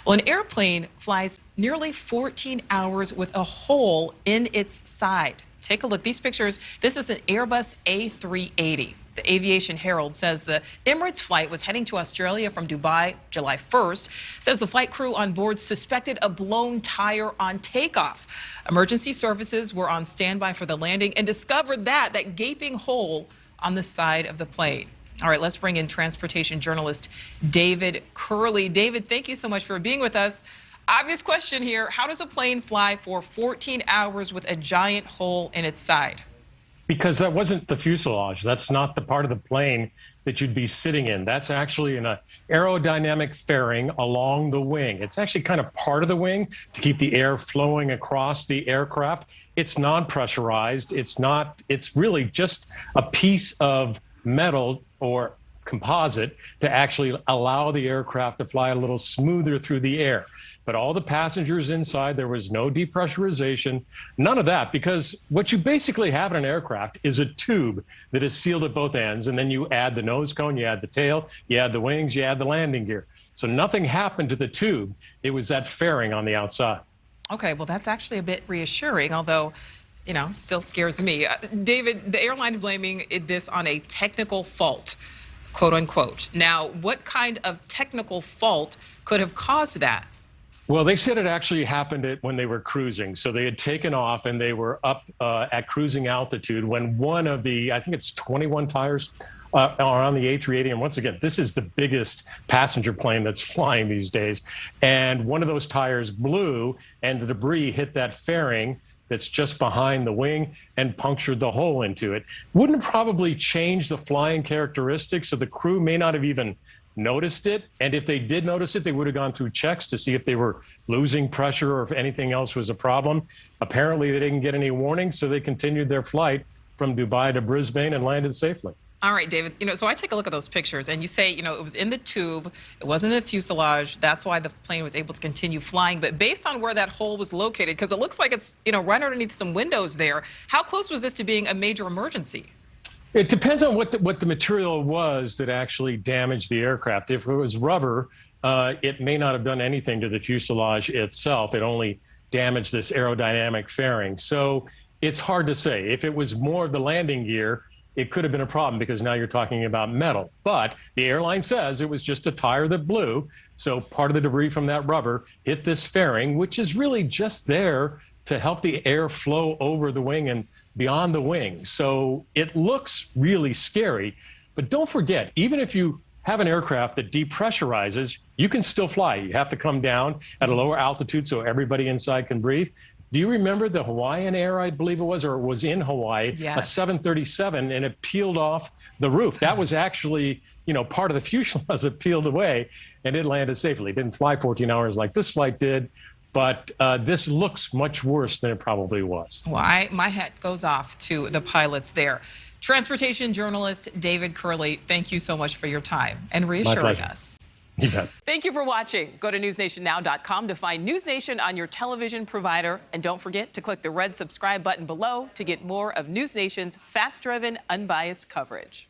Well, an airplane flies nearly 14 hours with a hole in its side. Take a look. These pictures, this is an Airbus A380. The Aviation Herald says the Emirates flight was heading to Australia from Dubai July 1st. Says the flight crew on board suspected a blown tire on takeoff. Emergency services were on standby for the landing and discovered that gaping hole on the side of the plane. All right, let's bring in transportation journalist David Curley. David, thank you so much for being with us. Obvious question here. How does a plane fly for 14 hours with a giant hole in its side? Because that wasn't the fuselage. That's not the part of the plane that you'd be sitting in. That's actually an aerodynamic fairing along the wing. It's actually kind of part of the wing to keep the air flowing across the aircraft. It's non-pressurized. It's really just a piece of metal or composite to actually allow the aircraft to fly a little smoother through the air. But all the passengers inside, there was no depressurization, none of that, because what you basically have in an aircraft is a tube that is sealed at both ends, and then you add the nose cone, you add the tail, you add the wings, you add the landing gear. So nothing happened to the tube. It was that fairing on the outside. Okay, well, that's actually a bit reassuring, although it still scares me. David, the airline is blaming this on a technical fault, quote unquote. Now, what kind of technical fault could have caused that? Well, they said it actually happened when they were cruising. So they had taken off and they were up at cruising altitude when one of the, I think it's 21 tires are on the A380. And once again, this is the biggest passenger plane that's flying these days. And one of those tires blew and the debris hit that fairing that's just behind the wing and punctured the hole into it. Wouldn't probably change the flying characteristics, so the crew may not have even noticed it. And if they did notice it, they would have gone through checks to see if they were losing pressure or if anything else was a problem. Apparently, they didn't get any warning, so they continued their flight from Dubai to Brisbane and landed safely. All right, David, so I take a look at those pictures and you say, it was in the tube, it wasn't in the fuselage. That's why the plane was able to continue flying. But based on where that hole was located, because it looks like it's, right underneath some windows there, how close was this to being a major emergency? It depends on what the material was that actually damaged the aircraft. If it was rubber, it may not have done anything to the fuselage itself. It only damaged this aerodynamic fairing. So it's hard to say. If it was more of the landing gear, it could have been a problem because now you're talking about metal. But the airline says it was just a tire that blew. So part of the debris from that rubber hit this fairing, which is really just there to help the air flow over the wing and beyond the wing. So it looks really scary. But don't forget, even if you have an aircraft that depressurizes, you can still fly. You have to come down at a lower altitude so everybody inside can breathe. Do you remember the Hawaiian Air, I believe it was, or it was in Hawaii, yes, a 737, and it peeled off the roof? That was actually, part of the fuselage that peeled away, and it landed safely. It didn't fly 14 hours like this flight did, but this looks much worse than it probably was. Well, my hat goes off to the pilots there. Transportation journalist David Curley, thank you so much for your time and reassuring us. You bet. Thank you for watching. Go to newsnationnow.com to find NewsNation on your television provider. And don't forget to click the red subscribe button below to get more of NewsNation's fact-driven, unbiased coverage.